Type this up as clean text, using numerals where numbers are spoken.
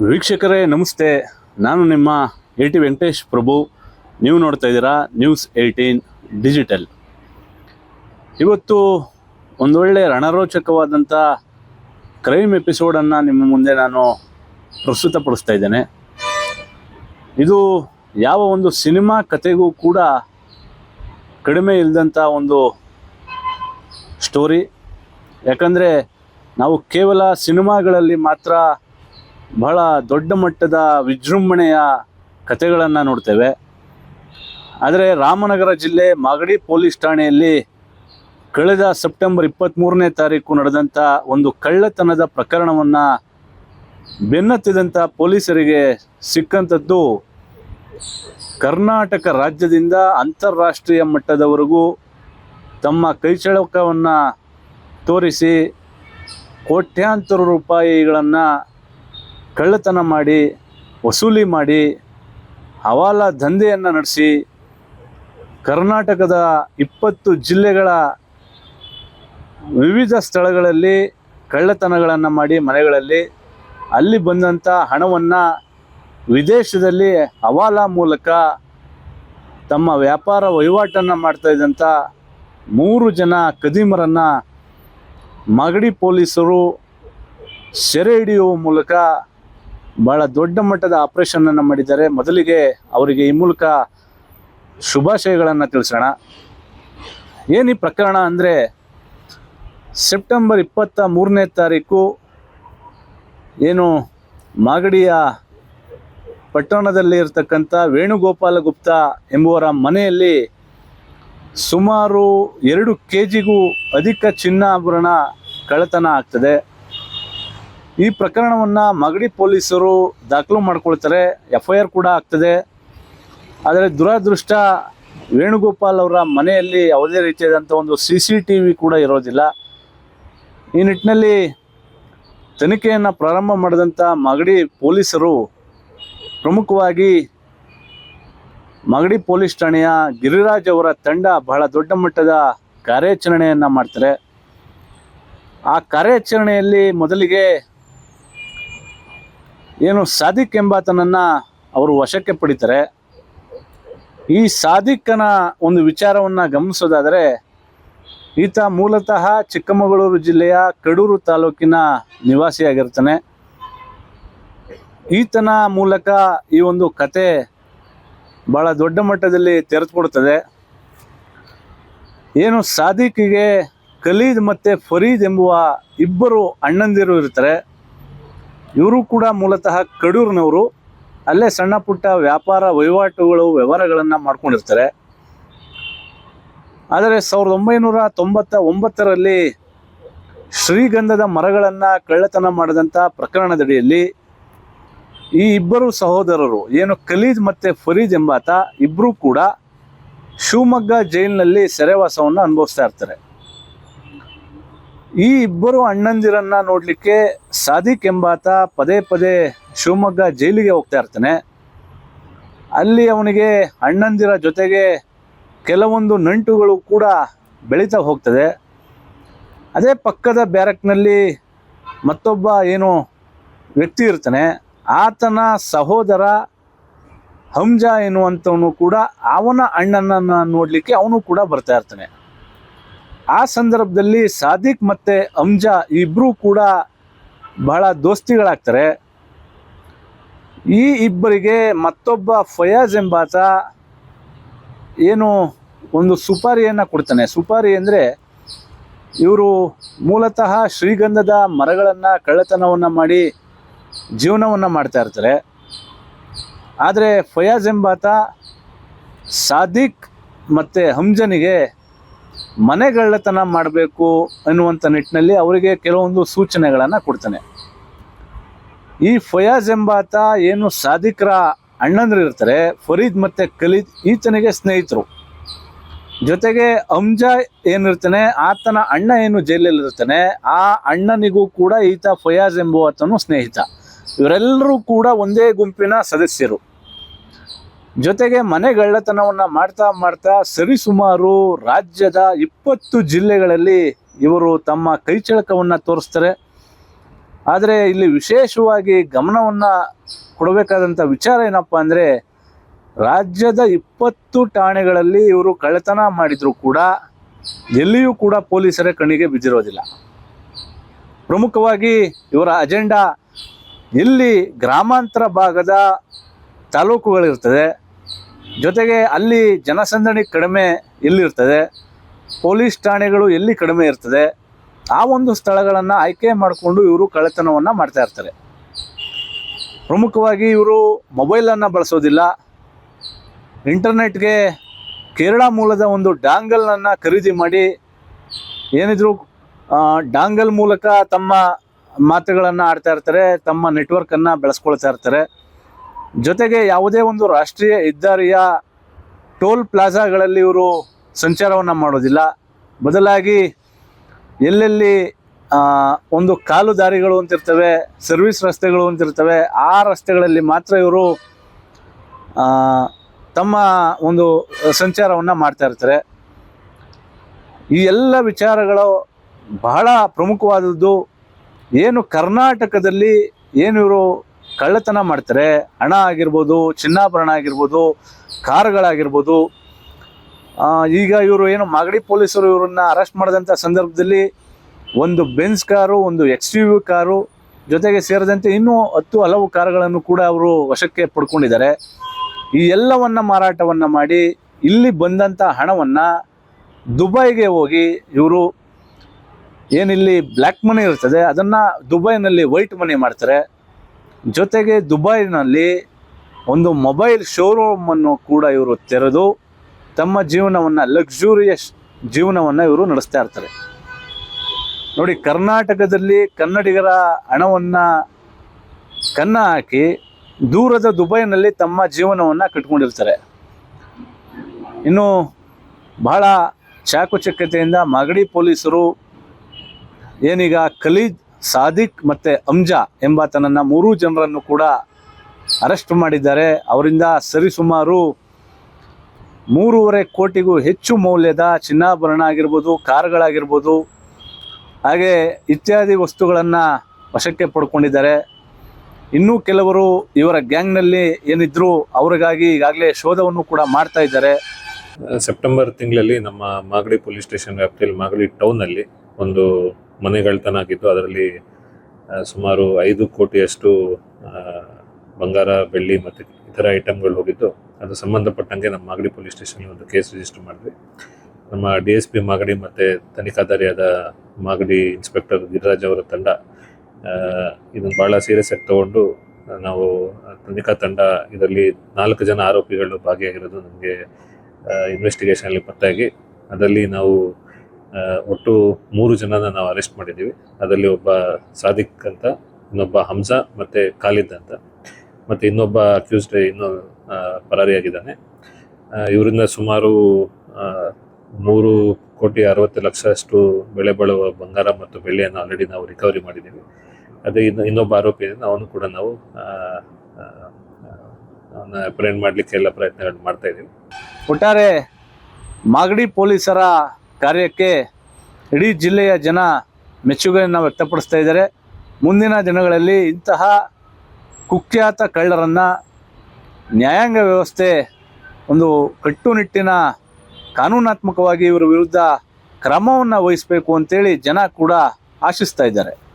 ವೀಕ್ಷಕರೇ ನಮಸ್ತೆ. ನಾನು ನಿಮ್ಮ ವೆಂಕಟೇಶ್ ಪ್ರಭು. ನೀವು ನೋಡ್ತಾ ಇದ್ದೀರಾ News18 ಡಿಜಿಟಲ್. ಇವತ್ತು ಒಂದೊಳ್ಳೆ ರಣರೋಚಕವಾದಂಥ ಕ್ರೈಮ್ ಎಪಿಸೋಡನ್ನು ನಿಮ್ಮ ಮುಂದೆ ನಾನು ಪ್ರಸ್ತುತಪಡಿಸ್ತಾ ಇದ್ದೇನೆ. ಇದು ಯಾವ ಒಂದು ಸಿನಿಮಾ ಕಥೆಗೂ ಕೂಡ ಕಡಿಮೆ ಇಲ್ಲದಂಥ ಒಂದು ಸ್ಟೋರಿ. ಯಾಕಂದರೆ ನಾವು ಕೇವಲ ಸಿನಿಮಾಗಳಲ್ಲಿ ಮಾತ್ರ ಬಹಳ ದೊಡ್ಡ ಮಟ್ಟದ ವಿಜೃಂಭಣೆಯ ಕಥೆಗಳನ್ನು ನೋಡ್ತೇವೆ. ಆದರೆ ರಾಮನಗರ ಜಿಲ್ಲೆ ಮಾಗಡಿ ಪೊಲೀಸ್ ಠಾಣೆಯಲ್ಲಿ ಕಳೆದ ಸೆಪ್ಟೆಂಬರ್ 23ನೇ ತಾರೀಕು ನಡೆದಂಥ ಒಂದು ಕಳ್ಳತನದ ಪ್ರಕರಣವನ್ನು ಬೆನ್ನತ್ತಿದಂಥ ಪೊಲೀಸರಿಗೆ ಸಿಕ್ಕಂಥದ್ದು ಕರ್ನಾಟಕ ರಾಜ್ಯದಿಂದ ಅಂತಾರಾಷ್ಟ್ರೀಯ ಮಟ್ಟದವರೆಗೂ ತಮ್ಮ ಕೈಚಳಕವನ್ನು ತೋರಿಸಿ ಕೋಟ್ಯಾಂತರ ರೂಪಾಯಿಗಳನ್ನು ಕಳ್ಳತನ ಮಾಡಿ ವಸೂಲಿ ಮಾಡಿ ಹವಾಲಾ ದಂಧೆಯನ್ನು ನಡೆಸಿ ಕರ್ನಾಟಕದ 20 ಜಿಲ್ಲೆಗಳ ವಿವಿಧ ಸ್ಥಳಗಳಲ್ಲಿ ಕಳ್ಳತನಗಳನ್ನು ಮಾಡಿ ಮನೆಗಳಲ್ಲಿ ಅಲ್ಲಿ ಬಂದಂಥ ಹಣವನ್ನು ವಿದೇಶದಲ್ಲಿ ಹವಾಲಾ ಮೂಲಕ ತಮ್ಮ ವ್ಯಾಪಾರ ವಹಿವಾಟನ್ನು ಮಾಡ್ತಾ ಇದ್ದಂಥ 3 ಜನ ಕದೀಮರನ್ನು ಮಾಗಡಿ ಪೊಲೀಸರು ಸೆರೆ ಹಿಡಿಯುವ ಮೂಲಕ ಭಾಳ ದೊಡ್ಡ ಮಟ್ಟದ ಆಪರೇಷನನ್ನು ಮಾಡಿದ್ದಾರೆ. ಮೊದಲಿಗೆ ಅವರಿಗೆ ಈ ಮೂಲಕ ಶುಭಾಶಯಗಳನ್ನು ತಿಳಿಸೋಣ. ಏನು ಈ ಪ್ರಕರಣ ಅಂದರೆ, ಸೆಪ್ಟೆಂಬರ್ 23ನೇ ತಾರೀಕು ಏನು ಮಾಗಡಿಯ ಪಟ್ಟಣದಲ್ಲಿ ಇರತಕ್ಕಂಥ ವೇಣುಗೋಪಾಲ ಗುಪ್ತಾ ಎಂಬುವರ ಮನೆಯಲ್ಲಿ ಸುಮಾರು 2 kgಗೂ ಅಧಿಕ ಚಿನ್ನಾಭರಣ ಕಳ್ಳತನ ಆಗ್ತದೆ. ಈ ಪ್ರಕರಣವನ್ನು ಮಾಗಡಿ ಪೊಲೀಸರು ದಾಖಲು ಮಾಡ್ಕೊಳ್ತಾರೆ, FIR ಕೂಡ ಆಗ್ತದೆ. ಆದರೆ ದುರದೃಷ್ಟ ವೇಣುಗೋಪಾಲ್ ಅವರ ಮನೆಯಲ್ಲಿ ಯಾವುದೇ ರೀತಿಯಾದಂಥ ಒಂದು CCTV ಕೂಡ ಇರೋದಿಲ್ಲ. ಈ ನಿಟ್ಟಿನಲ್ಲಿ ತನಿಖೆಯನ್ನು ಪ್ರಾರಂಭ ಮಾಡಿದಂಥ ಮಾಗಡಿ ಪೊಲೀಸರು ಪ್ರಮುಖವಾಗಿ ಮಾಗಡಿ ಪೊಲೀಸ್ ಠಾಣೆಯ ಗಿರಿರಾಜ್ ಅವರ ತಂಡ ಬಹಳ ದೊಡ್ಡ ಮಟ್ಟದ ಕಾರ್ಯಾಚರಣೆಯನ್ನು ಮಾಡ್ತಾರೆ. ಆ ಕಾರ್ಯಾಚರಣೆಯಲ್ಲಿ ಮೊದಲಿಗೆ ಏನು ಸಾದಿಕ್ ಎಂಬಾತನನ್ನು ಅವರು ವಶಕ್ಕೆ ಪಡಿತಾರೆ. ಈ ಸಾದಿಕ್ಕನ ಒಂದು ವಿಚಾರವನ್ನು ಗಮನಿಸೋದಾದರೆ, ಈತ ಮೂಲತಃ ಚಿಕ್ಕಮಗಳೂರು ಜಿಲ್ಲೆಯ ಕಡೂರು ತಾಲೂಕಿನ ನಿವಾಸಿಯಾಗಿರ್ತಾನೆ. ಈತನ ಮೂಲಕ ಈ ಒಂದು ಕತೆ ಭಾಳ ದೊಡ್ಡ ಮಟ್ಟದಲ್ಲಿ ತೆರೆದುಕೊಡ್ತದೆ. ಏನು ಸಾದಿಕ್ಕಿಗೆ ಖಲೀದ್ ಮತ್ತು ಫರೀದ್ ಎಂಬುವ 2 ಅಣ್ಣಂದಿರು ಇರ್ತಾರೆ. ಇವರು ಕೂಡ ಮೂಲತಃ ಕಡೂರಿನವರು. ಅಲ್ಲೇ ಸಣ್ಣ ಪುಟ್ಟ ವ್ಯಾಪಾರ ವ್ಯವಹಾರಗಳನ್ನು ಮಾಡ್ಕೊಂಡಿರ್ತಾರೆ. ಆದರೆ 1999ರಲ್ಲಿ ಶ್ರೀಗಂಧದ ಮರಗಳನ್ನು ಕಳ್ಳತನ ಮಾಡಿದಂಥ ಪ್ರಕರಣದಡಿಯಲ್ಲಿ ಈ 2 ಸಹೋದರರು ಏನು ಖಲೀದ್ ಮತ್ತು ಫರೀದ್ ಎಂಬಾತ ಇಬ್ಬರೂ ಕೂಡ ಶಿವಮೊಗ್ಗ ಜೈಲಿನಲ್ಲಿ ಸೆರೆವಾಸವನ್ನು ಅನುಭವಿಸ್ತಾ ಇರ್ತಾರೆ. ಈ 2 ಅಣ್ಣಂದಿರನ್ನು ನೋಡಲಿಕ್ಕೆ ಸಾದಿಕ್ ಎಂಬಾತ ಪದೇ ಪದೇ ಶಿವಮೊಗ್ಗ ಜೈಲಿಗೆ ಹೋಗ್ತಾ ಇರ್ತಾನೆ. ಅಲ್ಲಿ ಅವನಿಗೆ ಅಣ್ಣಂದಿರ ಜೊತೆಗೆ ಕೆಲವೊಂದು ನಂಟುಗಳು ಕೂಡ ಬೆಳೀತಾ ಹೋಗ್ತದೆ. ಅದೇ ಪಕ್ಕದ ಬ್ಯಾರಕ್ನಲ್ಲಿ ಮತ್ತೊಬ್ಬ ಏನು ವ್ಯಕ್ತಿ ಇರ್ತಾನೆ, ಆತನ ಸಹೋದರ ಹಂಜಾ ಎನ್ನುವಂಥವನು ಕೂಡ ಅವನ ಅಣ್ಣನನ್ನು ನೋಡಲಿಕ್ಕೆ ಅವನು ಕೂಡ ಬರ್ತಾ ಇರ್ತಾನೆ. ಆ ಸಂದರ್ಭದಲ್ಲಿ ಸಾದಿಕ್ ಮತ್ತು ಹಂಜಾ ಇಬ್ಬರೂ ಕೂಡ ಬಹಳ ದೋಸ್ತಿಗಳಾಗ್ತಾರೆ. ಈ ಇಬ್ಬರಿಗೆ ಮತ್ತೊಬ್ಬ ಫಯಾಜ್ ಎಂಬಾತ ಏನು ಒಂದು ಸುಪಾರಿಯನ್ನು ಕೊಡ್ತಾನೆ. ಸುಪಾರಿ ಅಂದರೆ ಇವರು ಮೂಲತಃ ಶ್ರೀಗಂಧದ ಮರಗಳನ್ನು ಕಳ್ಳತನವನ್ನು ಮಾಡಿ ಜೀವನವನ್ನು ಮಾಡ್ತಾ ಇರ್ತಾರೆ. ಆದರೆ ಫಯಾಜ್ ಎಂಬಾತ ಸಾದಿಕ್ ಮತ್ತು ಹಂಜನಿಗೆ ಮನೆಗಳ್ಳತನ ಮಾಡಬೇಕು ಅನ್ನುವಂಥ ನಿಟ್ಟಿನಲ್ಲಿ ಅವರಿಗೆ ಕೆಲವೊಂದು ಸೂಚನೆಗಳನ್ನು ಕೊಡ್ತಾನೆ. ಈ ಫಯಾಜ್ ಎಂಬಾತ ಏನು ಸಾದಿಕ್ರ ಅಣ್ಣಂದ್ರು ಇರ್ತಾರೆ, ಫರೀದ್ ಮತ್ತು ಖಲೀದ್ ಈತನಿಗೆ ಸ್ನೇಹಿತರು. ಜೊತೆಗೆ ಹಂಜಾ ಏನಿರ್ತಾನೆ, ಆತನ ಅಣ್ಣ ಏನು ಜೈಲಲ್ಲಿರ್ತಾನೆ, ಆ ಅಣ್ಣನಿಗೂ ಕೂಡ ಈತ ಫಯಾಜ್ ಎಂಬುವತನು ಸ್ನೇಹಿತ. ಇವರೆಲ್ಲರೂ ಕೂಡ ಒಂದೇ ಗುಂಪಿನ ಸದಸ್ಯರು. ಜೊತೆಗೆ ಮನೆಗಳ್ಳತನವನ್ನು ಮಾಡ್ತಾ ಮಾಡ್ತಾ ಸರಿಸುಮಾರು ರಾಜ್ಯದ 20 ಜಿಲ್ಲೆಗಳಲ್ಲಿ ಇವರು ತಮ್ಮ ಕೈಚಳಕವನ್ನು ತೋರಿಸ್ತಾರೆ. ಆದರೆ ಇಲ್ಲಿ ವಿಶೇಷವಾಗಿ ಗಮನವನ್ನು ಕೊಡಬೇಕಾದಂಥ ವಿಚಾರ ಏನಪ್ಪ ಅಂದರೆ, ರಾಜ್ಯದ 20 ಠಾಣೆಗಳಲ್ಲಿ ಇವರು ಕಳ್ಳತನ ಮಾಡಿದರೂ ಕೂಡ ಎಲ್ಲಿಯೂ ಕೂಡ ಪೊಲೀಸರ ಕಣ್ಣಿಗೆ ಬಿದ್ದಿರೋದಿಲ್ಲ. ಪ್ರಮುಖವಾಗಿ ಇವರ ಅಜೆಂಡಾ ಎಲ್ಲಿ ಗ್ರಾಮಾಂತರ ಭಾಗದ ತಾಲೂಕುಗಳಿರ್ತದೆ, ಜೊತೆಗೆ ಅಲ್ಲಿ ಜನಸಂದಣಿ ಕಡಿಮೆ ಎಲ್ಲಿರ್ತದೆ, ಪೊಲೀಸ್ ಠಾಣೆಗಳು ಎಲ್ಲಿ ಕಡಿಮೆ ಇರ್ತದೆ, ಆ ಒಂದು ಸ್ಥಳಗಳನ್ನು ಆಯ್ಕೆ ಮಾಡಿಕೊಂಡು ಇವರು ಕಳ್ಳತನವನ್ನು ಮಾಡ್ತಾ ಇರ್ತಾರೆ. ಪ್ರಮುಖವಾಗಿ ಇವರು ಮೊಬೈಲನ್ನು ಬಳಸೋದಿಲ್ಲ. ಇಂಟರ್ನೆಟ್ಗೆ ಕೇರಳ ಮೂಲದ ಒಂದು ಡಾಂಗಲನ್ನು ಖರೀದಿ ಮಾಡಿ ಏನಿದ್ರು ಡಾಂಗಲ್ ಮೂಲಕ ತಮ್ಮ ಮಾತುಗಳನ್ನು ಆಡ್ತಾ ಇರ್ತಾರೆ, ತಮ್ಮ ನೆಟ್ವರ್ಕನ್ನು ಬೆಳೆಸ್ಕೊಳ್ತಾ ಇರ್ತಾರೆ. ಜೊತೆಗೆ ಯಾವುದೇ ಒಂದು ರಾಷ್ಟ್ರೀಯ ಹೆದ್ದಾರಿಯ ಟೋಲ್ ಪ್ಲಾಜಾಗಳಲ್ಲಿ ಇವರು ಸಂಚಾರವನ್ನು ಮಾಡೋದಿಲ್ಲ. ಬದಲಾಗಿ ಎಲ್ಲೆಲ್ಲಿ ಒಂದು ಕಾಲು ದಾರಿಗಳು ಅಂತಿರ್ತವೆ, ಸರ್ವಿಸ್ ರಸ್ತೆಗಳು ಅಂತಿರ್ತವೆ, ಆ ರಸ್ತೆಗಳಲ್ಲಿ ಮಾತ್ರ ಇವರು ತಮ್ಮ ಒಂದು ಸಂಚಾರವನ್ನು ಮಾಡ್ತಾ ಇರ್ತಾರೆ. ಈ ಎಲ್ಲ ವಿಚಾರಗಳು ಬಹಳ ಪ್ರಮುಖವಾದದ್ದು. ಏನು ಕರ್ನಾಟಕದಲ್ಲಿ ಏನು ಇವರು ಕಳ್ಳತನ ಮಾಡ್ತಾರೆ, ಹಣ ಆಗಿರ್ಬೋದು, ಚಿನ್ನಾಭರಣ ಆಗಿರ್ಬೋದು, ಕಾರುಗಳಾಗಿರ್ಬೋದು. ಈಗ ಇವರು ಏನು ಮಾಗಡಿ ಪೊಲೀಸರು ಇವರನ್ನು ಅರೆಸ್ಟ್ ಮಾಡಿದಂಥ ಸಂದರ್ಭದಲ್ಲಿ ಒಂದು ಬೆನ್ಸ್ ಕಾರು, ಒಂದು XUV ಕಾರು, ಜೊತೆಗೆ ಸೇರಿದಂತೆ ಇನ್ನೂ 10 ಹಲವು ಕಾರುಗಳನ್ನು ಕೂಡ ಅವರು ವಶಕ್ಕೆ ಪಡ್ಕೊಂಡಿದ್ದಾರೆ. ಈ ಎಲ್ಲವನ್ನು ಮಾರಾಟವನ್ನು ಮಾಡಿ ಇಲ್ಲಿ ಬಂದಂಥ ಹಣವನ್ನು ದುಬೈಗೆ ಹೋಗಿ ಇವರು ಏನಿಲ್ಲಿ ಬ್ಲ್ಯಾಕ್ ಮನಿ ಇರ್ತದೆ ಅದನ್ನು ದುಬೈನಲ್ಲಿ ವೈಟ್ ಮನಿ ಮಾಡ್ತಾರೆ. ಜೊತೆಗೆ ದುಬೈನಲ್ಲಿ ಒಂದು ಮೊಬೈಲ್ ಶೋರೂಮನ್ನು ಕೂಡ ಇವರು ತೆರೆದು ತಮ್ಮ ಜೀವನವನ್ನು, ಲಕ್ಸುರಿಯಸ್ ಜೀವನವನ್ನು ಇವರು ನಡೆಸ್ತಾ ಇರ್ತಾರೆ. ನೋಡಿ, ಕರ್ನಾಟಕದಲ್ಲಿ ಕನ್ನಡಿಗರ ಹಣವನ್ನು ಕನ್ನ ಹಾಕಿ ದೂರದ ದುಬೈನಲ್ಲಿ ತಮ್ಮ ಜೀವನವನ್ನು ಕಟ್ಕೊಂಡಿರ್ತಾರೆ. ಇನ್ನು ಬಹಳ ಚಾಕುಚಕ್ಯತೆಯಿಂದ ಮಾಗಡಿ ಪೊಲೀಸರು ಏನೀಗ ಖಲೀದ್, ಸಾದಿಕ್ ಮತ್ತು ಹಮ್ಜಾ ಎಂಬಾತನನ್ನು 3 ಜನರನ್ನು ಕೂಡ ಅರೆಸ್ಟ್ ಮಾಡಿದ್ದಾರೆ. ಅವರಿಂದ ಸರಿಸುಮಾರು 3.5 ಕೋಟಿಗೂ ಹೆಚ್ಚು ಮೌಲ್ಯದ ಚಿನ್ನಾಭರಣ ಆಗಿರ್ಬೋದು, ಕಾರುಗಳಾಗಿರ್ಬೋದು, ಹಾಗೆ ಇತ್ಯಾದಿ ವಸ್ತುಗಳನ್ನು ವಶಕ್ಕೆ ಪಡ್ಕೊಂಡಿದ್ದಾರೆ. ಇನ್ನೂ ಕೆಲವರು ಇವರ ಗ್ಯಾಂಗ್ನಲ್ಲಿ ಏನಿದ್ರು ಅವರಿಗಾಗಿ ಈಗಾಗಲೇ ಶೋಧವನ್ನು ಕೂಡ ಮಾಡ್ತಾ ಇದ್ದಾರೆ. ಸೆಪ್ಟೆಂಬರ್ ತಿಂಗಳಲ್ಲಿ ನಮ್ಮ ಮಾಗಡಿ ಪೊಲೀಸ್ ಸ್ಟೇಷನ್ ವ್ಯಾಪ್ತಿಯಲ್ಲಿ ಮಾಗಡಿ ಟೌನಲ್ಲಿ ಒಂದು ಮನೆಗಳ್ತನ ಆಗಿದ್ದು, ಅದರಲ್ಲಿ ಸುಮಾರು 5 ಕೋಟಿಯಷ್ಟು ಬಂಗಾರ, ಬೆಳ್ಳಿ ಮತ್ತು ಇತರ ಐಟಮ್ಗಳು ಹೋಗಿದ್ದು, ಅದು ಸಂಬಂಧಪಟ್ಟಂಗೆ ನಮ್ಮ ಮಾಗಡಿ ಪೊಲೀಸ್ ಸ್ಟೇಷನ್ಗೆ ಒಂದು ಕೇಸ್ ರಿಜಿಸ್ಟರ್ ಮಾಡಿದ್ವಿ. ನಮ್ಮ DSP ಮಾಗಡಿ ಮತ್ತು ತನಿಖಾಧಾರಿಯಾದ ಮಾಗಡಿ ಇನ್ಸ್ಪೆಕ್ಟರ್ ಗಿರಿರಾಜ್ ಅವರ ತಂಡ ಇದನ್ನು ಭಾಳ ಸೀರಿಯಸ್ ಆಗಿ ತಗೊಂಡು, ನಾವು ತನಿಖಾ ತಂಡ ಇದರಲ್ಲಿ 4 ಜನ ಆರೋಪಿಗಳು ಭಾಗಿಯಾಗಿರೋದು ನಮಗೆ ಇನ್ವೆಸ್ಟಿಗೇಷನಲ್ಲಿ ಪತ್ತಾಗಿ, ಅದರಲ್ಲಿ ನಾವು ಒಟ್ಟು 3 ಜನನ ನಾವು ಅರೆಸ್ಟ್ ಮಾಡಿದ್ದೀವಿ. ಅದರಲ್ಲಿ ಒಬ್ಬ ಸಾದಿಕ್ ಅಂತ, ಇನ್ನೊಬ್ಬ ಹಮ್ಜಾ ಮತ್ತು ಖಾಲಿದ್ ಅಂತ, ಮತ್ತು ಇನ್ನೊಬ್ಬ ಅಕ್ಯೂಸ್ಡ್ ಇನ್ನೂ ಪರಾರಿಯಾಗಿದ್ದಾನೆ. ಇವರಿಂದ ಸುಮಾರು 3,60,00,000 ಬೆಲೆ ಬಾಳುವ ಬಂಗಾರ ಮತ್ತು ಬೆಳ್ಳಿಯನ್ನು ಆಲ್ರೆಡಿ ನಾವು ರಿಕವರಿ ಮಾಡಿದ್ದೀವಿ. ಅದೇ ಇನ್ನೊಬ್ಬ ಆರೋಪಿ ಇದೆ, ಅವನು ಕೂಡ ನಾವು ಅವನ್ನ ಅಪ್ರೆಂಡ್ ಮಾಡಲಿಕ್ಕೆ ಎಲ್ಲ ಪ್ರಯತ್ನಗಳು ಮಾಡ್ತಾ ಇದ್ದೀವಿ. ಒಟ್ಟಾರೆ ಮಾಗಡಿ ಪೊಲೀಸರ ಕಾರ್ಯಕ್ಕೆ ಇಡೀ ಜಿಲ್ಲೆಯ ಜನ ಮೆಚ್ಚುಗೆಯನ್ನು ವ್ಯಕ್ತಪಡಿಸ್ತಾ ಇದ್ದಾರೆ. ಮುಂದಿನ ದಿನಗಳಲ್ಲಿ ಇಂತಹ ಕುಖ್ಯಾತ ಕಳ್ಳರನ್ನು ನ್ಯಾಯಾಂಗ ವ್ಯವಸ್ಥೆ ಒಂದು ಕಟ್ಟುನಿಟ್ಟಿನ ಕಾನೂನಾತ್ಮಕವಾಗಿ ಇವರ ವಿರುದ್ಧ ಕ್ರಮವನ್ನು ವಹಿಸಬೇಕು ಅಂತೇಳಿ ಜನ ಕೂಡ ಆಶಿಸ್ತಾ ಇದ್ದಾರೆ.